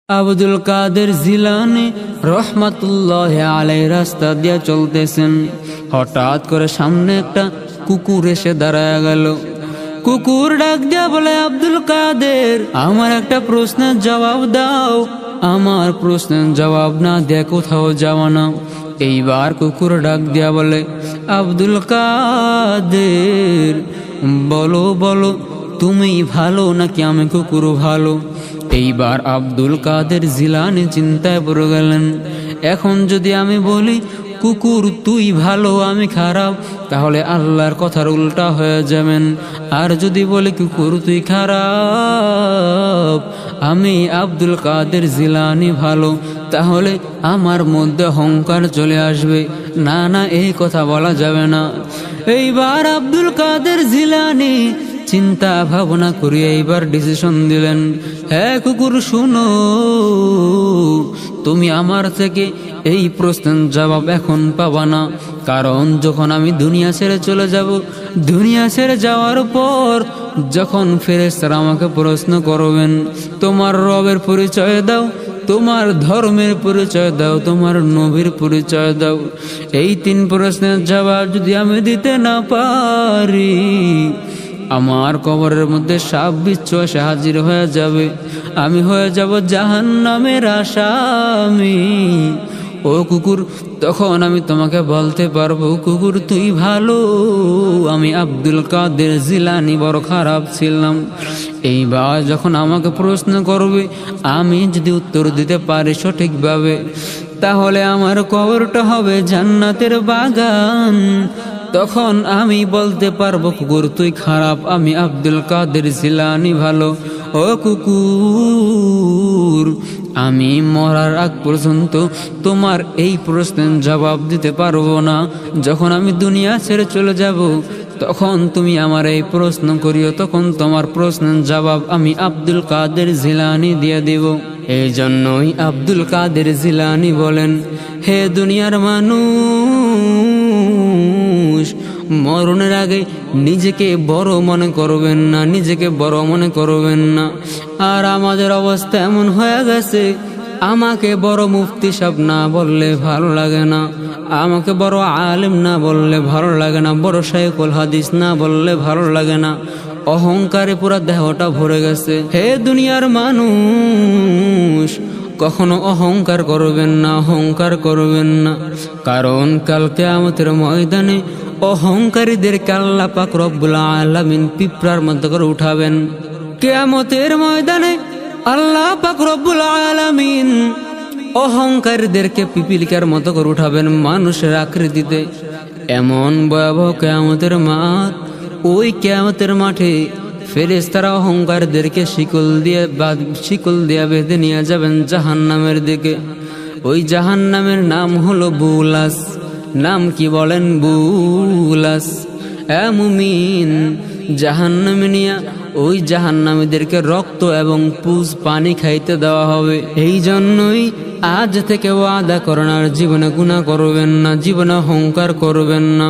আব্দুল কাদের জিলানী রহমাতুল্লাহ আলাইহি রাস্তা দিয়ে চলতেছেন। হঠাৎ করে সামনে একটা কুকুর এসে দাঁড়ায় গেল। কুকুর ডাক দিয়া বলে, আব্দুল কাদের, আমার একটা প্রশ্নের জবাব দাও। আমার প্রশ্নের জবাব না দিয়ে কোথাও যাওয়া না। এইবার কুকুর ডাক দিয়া বলে, আব্দুল কাদের, বলো বলো, তুমি ভালো নাকি আমি কুকুর ভালো? এইবার আব্দুল কাদের জিলানী চিন্তায় পড়ে গেলেন। এখন যদি আমি বলি কুকুর তুই ভালো আমি খারাপ, তাহলে আল্লাহর কথার উল্টা হয়ে যাবেন। আর যদি বলি কুকুর তুই খারাপ, আমি আব্দুল কাদের জিলানী ভালো, তাহলে আমার মধ্যে অহংকার চলে আসবে। না না, এই কথা বলা যাবে না। এইবার আব্দুল কাদের জিলানী চিন্তা ভাবনা করে এইবার ডিসিশন দিলেন, হ্যাঁ কুকুর শুনো, তুমি আমার থেকে এই প্রশ্নের জবাব এখন পাবা না। কারণ যখন আমি দুনিয়া ছেড়ে চলে যাব, দুনিয়া ছেড়ে যাওয়ার পর যখন ফেরেশতারা আমাকে প্রশ্ন করবেন, তোমার রবের পরিচয় দাও, তোমার ধর্মের পরিচয় দাও, তোমার নবীর পরিচয় দাও। এই 3 প্রশ্নের জবাব যদি আমি দিতে না পারি, আমার কবরের মধ্যে সাপ বিচ্ছু এসে হাজির হয়ে যাবে। আমি হয়ে যাব জাহান্নামের আসামি। ও কুকুর, তখন আমি তোমাকে বলতে পারবো, কুকুর তুই ভালো, আমি আব্দুল কাদের জিলানী বড় খারাপ ছিলাম। এইবার যখন আমাকে প্রশ্ন করবে, আমি যদি উত্তর দিতে পারি সঠিকভাবে, তাহলে আমার কবরটা হবে জান্নাতের বাগান। তখন আমি বলতে পারবো, কুকুর তুই খারাপ, আমি আব্দুল কাদের জিলানী ভালো। ও কুকুর, আমি মরার আগ পর্যন্ত তোমার এই প্রশ্নের জবাব দিতে পারবো না। যখন আমি দুনিয়া ছেড়ে চলে যাব, তখন তুমি আমার এই প্রশ্ন করিও, তখন তোমার প্রশ্নের জবাব আমি আব্দুল কাদের জিলানী দিয়ে দেব। এই জন্যই আব্দুল কাদের জিলানী বলেন, হে দুনিয়ার মানুষ, মরণের আগে নিজেকে বড় মনে করবেন না, নিজেকে বড় মনে করবেন না। আর আমাদের অবস্থা এমন হয়ে গেছে, আমাকে বড় মুফতি সাহেব না বললে ভালো লাগে না, আমাকে বড় আলেম না বললে ভালো লাগে না, বড় শাইখুল হাদিস না বললে ভালো লাগে না। অহংকারে পুরা দেহটা ভরে গেছে। হে দুনিয়ার মানুষ, কখনো অহংকার করবেন না, অহংকার করবেন না। কারণ কাল কিয়ামতের ময়দানে অহংকারীদেরকে আল্লাহ পাক রব্বুল আলামিন পিঁপড়ার মতো করে উঠাবেন। কিয়ামতের ময়দানে আল্লাহ পাক রব্বুল আলামিন অহংকারীদেরকে পিপিলিকার মতো করে উঠাবেন মানুষের আকৃতিতে। এমন ভয়াবহ কিয়ামতের মাঠ। ওই কিয়ামতের মাঠে ফেরেশতারা অহংকারীদেরকে শিকল দিয়ে বেঁধে নিয়ে যাবেন জাহান্নামের দিকে। ওই জাহান্নামের নাম হলো বুলাস। নাম কি বলেন? বুলাস। এ মুমিন, জাহান্নামে নিয়া ওই জাহান্নামীদেরকে রক্ত এবং পুজ পানি খাইতে দেওয়া হবে। এই জন্যই আজ থেকে ওয়াদা করেন, আর জীবনে গুনাহ করবেন না, জীবনে অহংকার করবেন না।